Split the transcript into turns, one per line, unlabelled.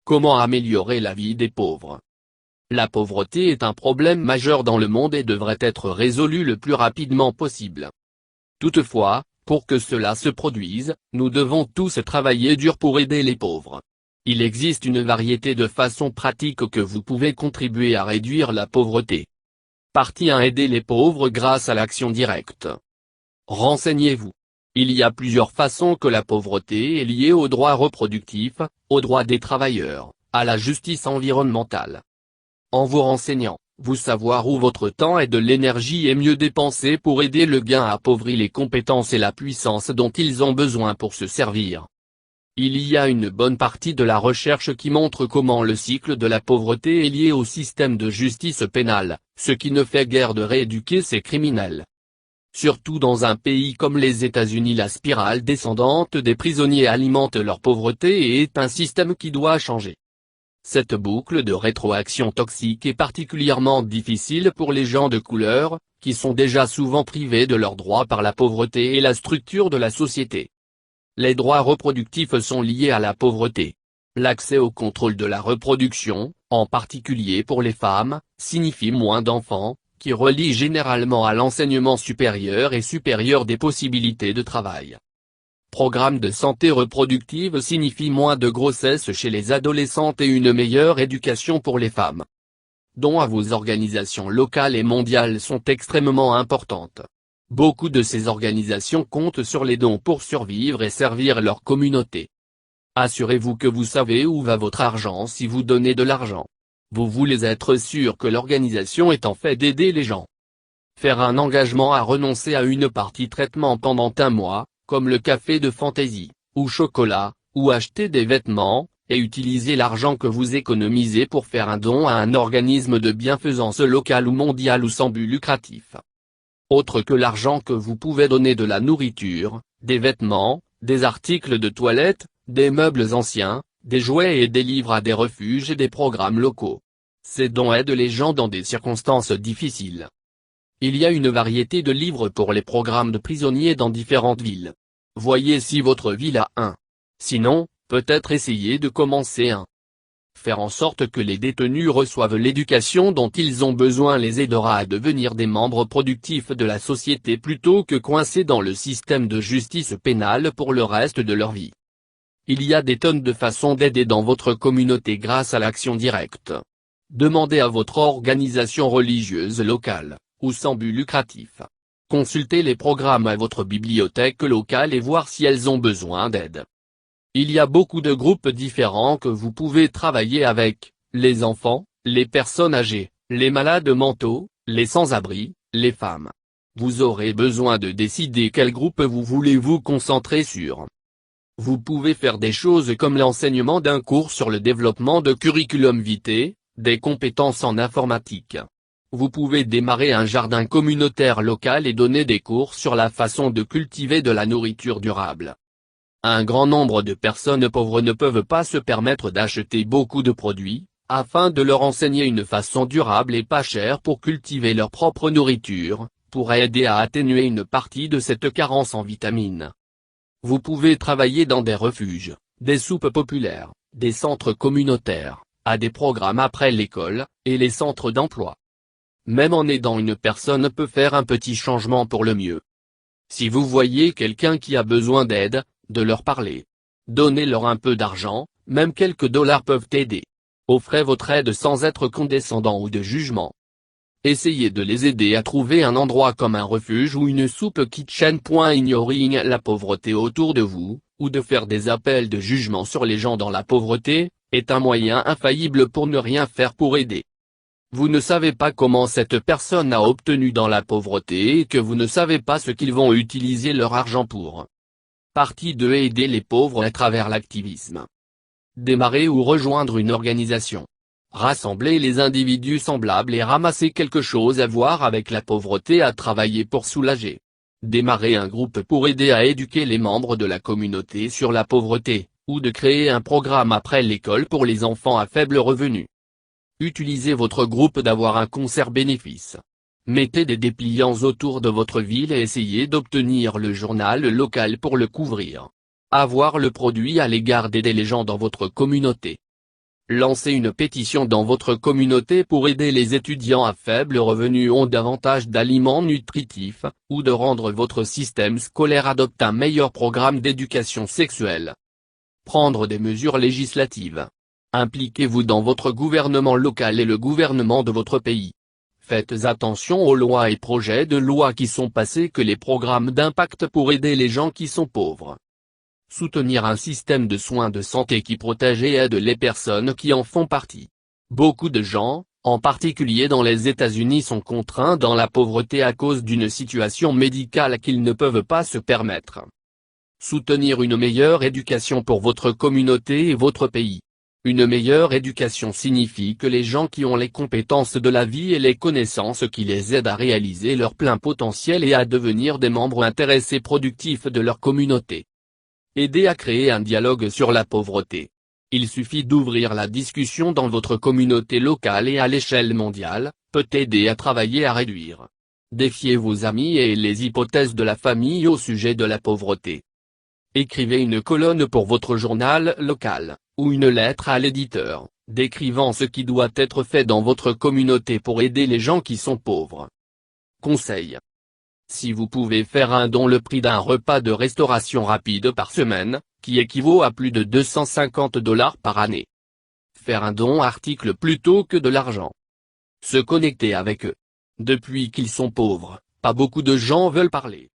Comment améliorer la vie des pauvres? La pauvreté est un problème majeur dans le monde et devrait être résolu le plus rapidement possible. Toutefois, pour que cela se produise, nous devons tous travailler dur pour aider les pauvres. Il existe une variété de façons pratiques que vous pouvez contribuer à réduire la pauvreté. Partie 1. Aider les pauvres grâce à l'action directe. Renseignez-vous. Il y a plusieurs façons que la pauvreté est liée aux droits reproductifs, aux droits des travailleurs, à la justice environnementale. En vous renseignant, vous savoir où votre temps et de l'énergie est mieux dépensé pour aider le gain appauvrit les compétences et la puissance dont ils ont besoin pour se servir. Il y a une bonne partie de la recherche qui montre comment le cycle de la pauvreté est lié au système de justice pénale, ce qui ne fait guère de rééduquer ces criminels. Surtout dans un pays comme les États-Unis, la spirale descendante des prisonniers alimente leur pauvreté et est un système qui doit changer. Cette boucle de rétroaction toxique est particulièrement difficile pour les gens de couleur, qui sont déjà souvent privés de leurs droits par la pauvreté et la structure de la société. Les droits reproductifs sont liés à la pauvreté. L'accès au contrôle de la reproduction, en particulier pour les femmes, signifie moins d'enfants, qui relie généralement à l'enseignement supérieur et supérieur des possibilités de travail. Programme de santé reproductive signifie moins de grossesses chez les adolescentes et une meilleure éducation pour les femmes. Dons à vos organisations locales et mondiales sont extrêmement importantes. Beaucoup de ces organisations comptent sur les dons pour survivre et servir leur communauté. Assurez-vous que vous savez où va votre argent si vous donnez de l'argent. Vous voulez être sûr que l'organisation est en fait d'aider les gens. Faire un engagement à renoncer à une partie traitement pendant un mois, comme le café de fantaisie, ou chocolat, ou acheter des vêtements, et utiliser l'argent que vous économisez pour faire un don à un organisme de bienfaisance local ou mondial ou sans but lucratif. Autre que l'argent que vous pouvez donner de la nourriture, des vêtements, des articles de toilette, des meubles anciens, des jouets et des livres à des refuges et des programmes locaux. Ces dons aident les gens dans des circonstances difficiles. Il y a une variété de livres pour les programmes de prisonniers dans différentes villes. Voyez si votre ville a un. Sinon, peut-être essayez de commencer un. Faire en sorte que les détenus reçoivent l'éducation dont ils ont besoin les aidera à devenir des membres productifs de la société plutôt que coincés dans le système de justice pénale pour le reste de leur vie. Il y a des tonnes de façons d'aider dans votre communauté grâce à l'action directe. Demandez à votre organisation religieuse locale, ou sans but lucratif. Consultez les programmes à votre bibliothèque locale et voir si elles ont besoin d'aide. Il y a beaucoup de groupes différents que vous pouvez travailler avec, les enfants, les personnes âgées, les malades mentaux, les sans-abri, les femmes. Vous aurez besoin de décider quel groupe vous voulez vous concentrer sur. Vous pouvez faire des choses comme l'enseignement d'un cours sur le développement de curriculum vitae, des compétences en informatique. Vous pouvez démarrer un jardin communautaire local et donner des cours sur la façon de cultiver de la nourriture durable. Un grand nombre de personnes pauvres ne peuvent pas se permettre d'acheter beaucoup de produits, afin de leur enseigner une façon durable et pas chère pour cultiver leur propre nourriture, pour aider à atténuer une partie de cette carence en vitamines. Vous pouvez travailler dans des refuges, des soupes populaires, des centres communautaires, à des programmes après l'école, et les centres d'emploi. Même en aidant une personne peut faire un petit changement pour le mieux. Si vous voyez quelqu'un qui a besoin d'aide, de leur parler. Donnez-leur un peu d'argent, même quelques dollars peuvent aider. Offrez votre aide sans être condescendant ou de jugement. Essayez de les aider à trouver un endroit comme un refuge ou une soupe kitchen. Ignoring la pauvreté autour de vous, ou de faire des appels de jugement sur les gens dans la pauvreté, est un moyen infaillible pour ne rien faire pour aider. Vous ne savez pas comment cette personne a obtenu dans la pauvreté et que vous ne savez pas ce qu'ils vont utiliser leur argent pour. Partie 2. Aider les pauvres à travers l'activisme. Démarrer ou rejoindre une organisation. Rassembler les individus semblables et ramasser quelque chose à voir avec la pauvreté à travailler pour soulager. Démarrer un groupe pour aider à éduquer les membres de la communauté sur la pauvreté, ou de créer un programme après l'école pour les enfants à faible revenu. Utilisez votre groupe d'avoir un concert bénéfice. Mettez des dépliants autour de votre ville et essayez d'obtenir le journal local pour le couvrir. Avoir le produit à l'égard d'aider les gens dans votre communauté. Lancez une pétition dans votre communauté pour aider les étudiants à faible revenu ont davantage d'aliments nutritifs, ou de rendre votre système scolaire adopte un meilleur programme d'éducation sexuelle. Prendre des mesures législatives. Impliquez-vous dans votre gouvernement local et le gouvernement de votre pays. Faites attention aux lois et projets de loi qui sont passés que les programmes d'impact pour aider les gens qui sont pauvres. Soutenir un système de soins de santé qui protège et aide les personnes qui en font partie. Beaucoup de gens, en particulier dans les États-Unis, sont contraints dans la pauvreté à cause d'une situation médicale qu'ils ne peuvent pas se permettre. Soutenir une meilleure éducation pour votre communauté et votre pays. Une meilleure éducation signifie que les gens qui ont les compétences de la vie et les connaissances qui les aident à réaliser leur plein potentiel et à devenir des membres intéressés productifs de leur communauté. Aider à créer un dialogue sur la pauvreté. Il suffit d'ouvrir la discussion dans votre communauté locale et à l'échelle mondiale, peut aider à travailler à réduire. Défiez vos amis et les hypothèses de la famille au sujet de la pauvreté. Écrivez une colonne pour votre journal local, ou une lettre à l'éditeur, décrivant ce qui doit être fait dans votre communauté pour aider les gens qui sont pauvres. Conseil. Si vous pouvez faire un don le prix d'un repas de restauration rapide par semaine, qui équivaut à plus de $250 par année. Faire un don article plutôt que de l'argent. Se connecter avec eux. Depuis qu'ils sont pauvres, pas beaucoup de gens veulent parler.